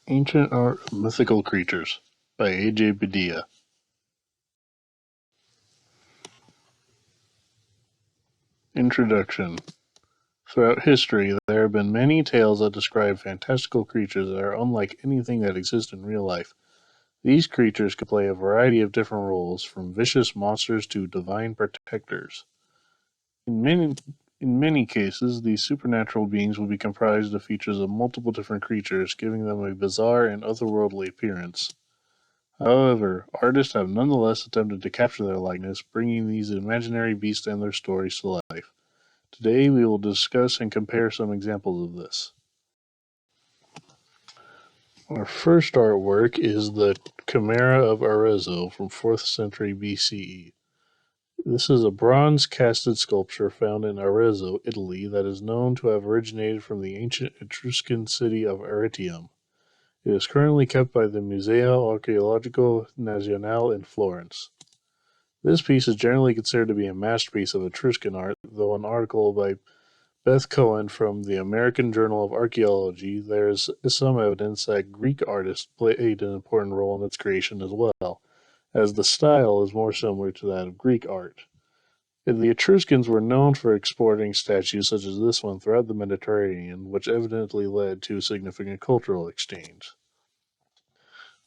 Ancient Art of Mythical Creatures by A.J. Padilla. Introduction. Throughout history, there have been many tales that describe fantastical creatures that are unlike anything that exists in real life. These creatures could play a variety of different roles, from vicious monsters to divine protectors. In many cases, these supernatural beings will be comprised of features of multiple different creatures, giving them a bizarre and otherworldly appearance. However, artists have nonetheless attempted to capture their likeness, bringing these imaginary beasts and their stories to life. Today we will discuss and compare some examples of this. Our first artwork is the Chimera of Arezzo from 4th century BCE. This is a bronze casted sculpture found in Arezzo, Italy, that is known to have originated from the ancient Etruscan city of Arretium. It is currently kept by the Museo Archeologico Nazionale in Florence. This piece is generally considered to be a masterpiece of Etruscan art, though an article by Beth Cohen from the American Journal of Archaeology, there is some evidence that Greek artists played an important role in its creation as well, as the style is more similar to that of Greek art. The Etruscans were known for exporting statues such as this one throughout the Mediterranean, which evidently led to significant cultural exchange.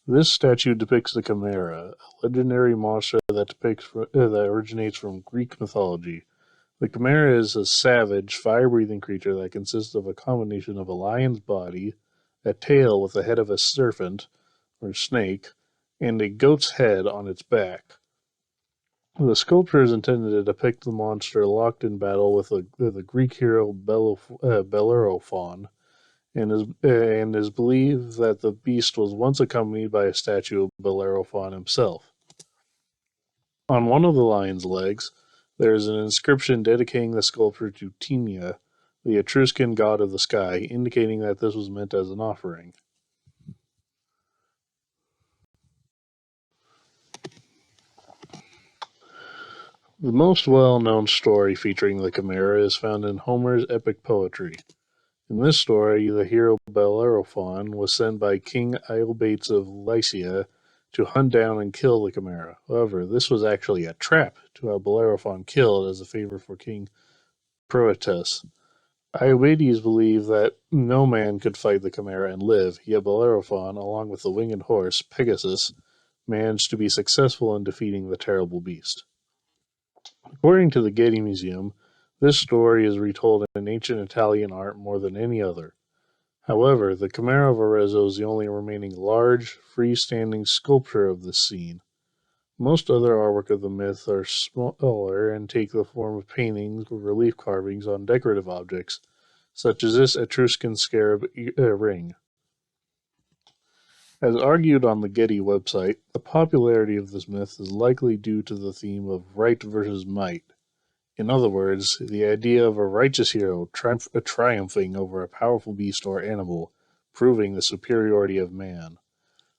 This statue depicts the Chimera, a legendary monster that originates from Greek mythology. The Chimera is a savage, fire-breathing creature that consists of a combination of a lion's body, a tail with the head of a serpent or snake, and a goat's head on its back. The sculpture is intended to depict the monster locked in battle with the Greek hero Bellerophon, and is believed that the beast was once accompanied by a statue of Bellerophon himself. On one of the lion's legs, there is an inscription dedicating the sculpture to Timea, the Etruscan god of the sky, indicating that this was meant as an offering. The most well-known story featuring the Chimera is found in Homer's epic poetry. In this story, the hero Bellerophon was sent by King Iobates of Lycia to hunt down and kill the Chimera. However, this was actually a trap to have Bellerophon killed as a favor for King Proetus. Iobates believed that no man could fight the Chimera and live, yet Bellerophon, along with the winged horse, Pegasus, managed to be successful in defeating the terrible beast. According to the Getty Museum, this story is retold in ancient Italian art more than any other. However, the Chimera of Arezzo is the only remaining large, freestanding sculpture of this scene. Most other artwork of the myth are smaller and take the form of paintings or relief carvings on decorative objects, such as this Etruscan scarab ring. As argued on the Getty website, the popularity of this myth is likely due to the theme of right versus might. In other words, the idea of a righteous hero triumphing over a powerful beast or animal, proving the superiority of man.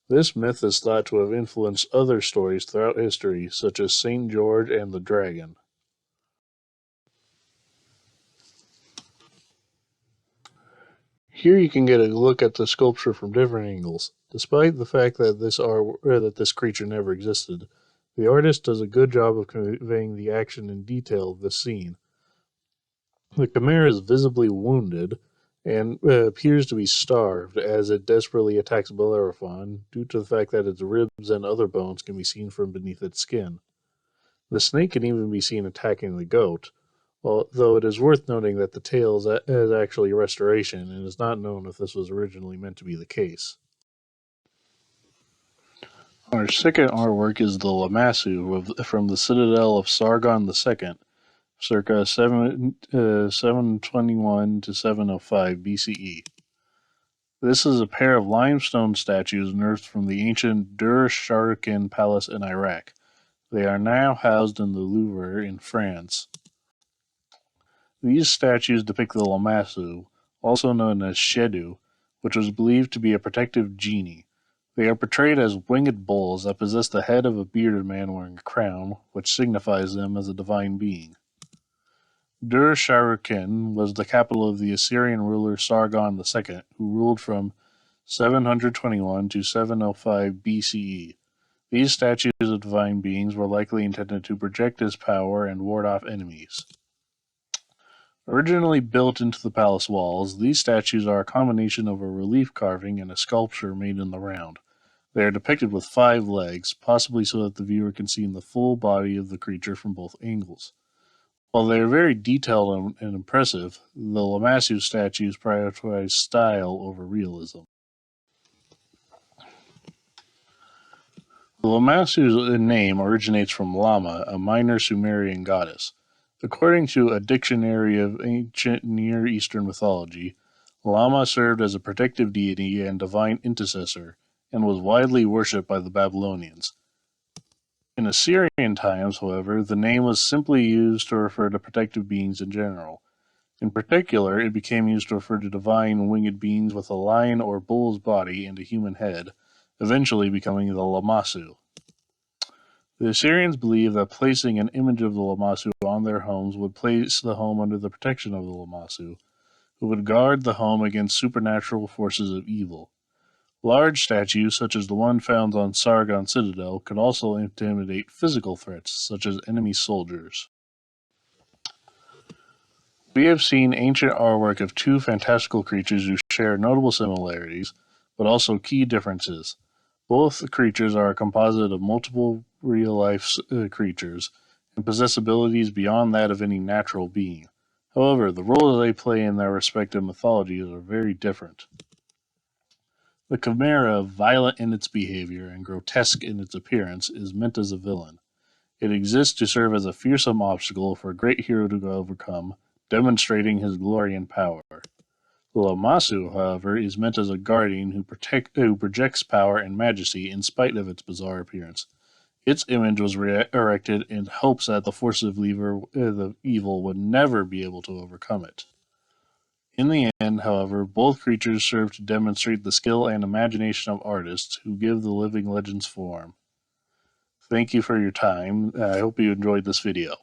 This myth is thought to have influenced other stories throughout history, such as Saint George and the Dragon. Here you can get a look at the sculpture from different angles. Despite the fact that this creature never existed, the artist does a good job of conveying the action and detail of this scene. The Chimera is visibly wounded and appears to be starved as it desperately attacks Bellerophon due to the fact that its ribs and other bones can be seen from beneath its skin. The snake can even be seen attacking the goat, although it is worth noting that the tail is actually a restoration and is not known if this was originally meant to be the case. Our second artwork is the Lamassu from the citadel of Sargon II, circa 721 to 705 BCE. This is a pair of limestone statues unearthed from the ancient Dur-Sharrukin palace in Iraq. They are now housed in the Louvre in France. These statues depict the Lamassu, also known as Shedu, which was believed to be a protective genie. They are portrayed as winged bulls that possess the head of a bearded man wearing a crown, which signifies them as a divine being. Dur-Sharrukin was the capital of the Assyrian ruler Sargon II, who ruled from 721 to 705 BCE. These statues of divine beings were likely intended to project his power and ward off enemies. Originally built into the palace walls, these statues are a combination of a relief carving and a sculpture made in the round. They are depicted with 5 legs, possibly so that the viewer can see the full body of the creature from both angles. While they are very detailed and impressive, the Lamassu statues prioritize style over realism. The Lamassu name originates from Lama, a minor Sumerian goddess. According to a dictionary of ancient Near Eastern mythology, Lama served as a protective deity and divine intercessor, and was widely worshipped by the Babylonians. In Assyrian times, however, the name was simply used to refer to protective beings in general. In particular, it became used to refer to divine winged beings with a lion or bull's body and a human head, eventually becoming the Lamassu. The Assyrians believed that placing an image of the Lamassu on their homes would place the home under the protection of the Lamassu, who would guard the home against supernatural forces of evil. Large statues, such as the one found on Sargon Citadel, could also intimidate physical threats, such as enemy soldiers. We have seen ancient artwork of 2 fantastical creatures who share notable similarities, but also key differences. Both creatures are a composite of multiple real-life creatures, and possess abilities beyond that of any natural being. However, the roles they play in their respective mythologies are very different. The Chimera, violent in its behavior and grotesque in its appearance, is meant as a villain. It exists to serve as a fearsome obstacle for a great hero to overcome, demonstrating his glory and power. The Lamassu, however, is meant as a guardian who projects power and majesty in spite of its bizarre appearance. Its image was erected in hopes that the force of the evil would never be able to overcome it. In the end, however, both creatures serve to demonstrate the skill and imagination of artists who give the living legends form. Thank you for your time. I hope you enjoyed this video.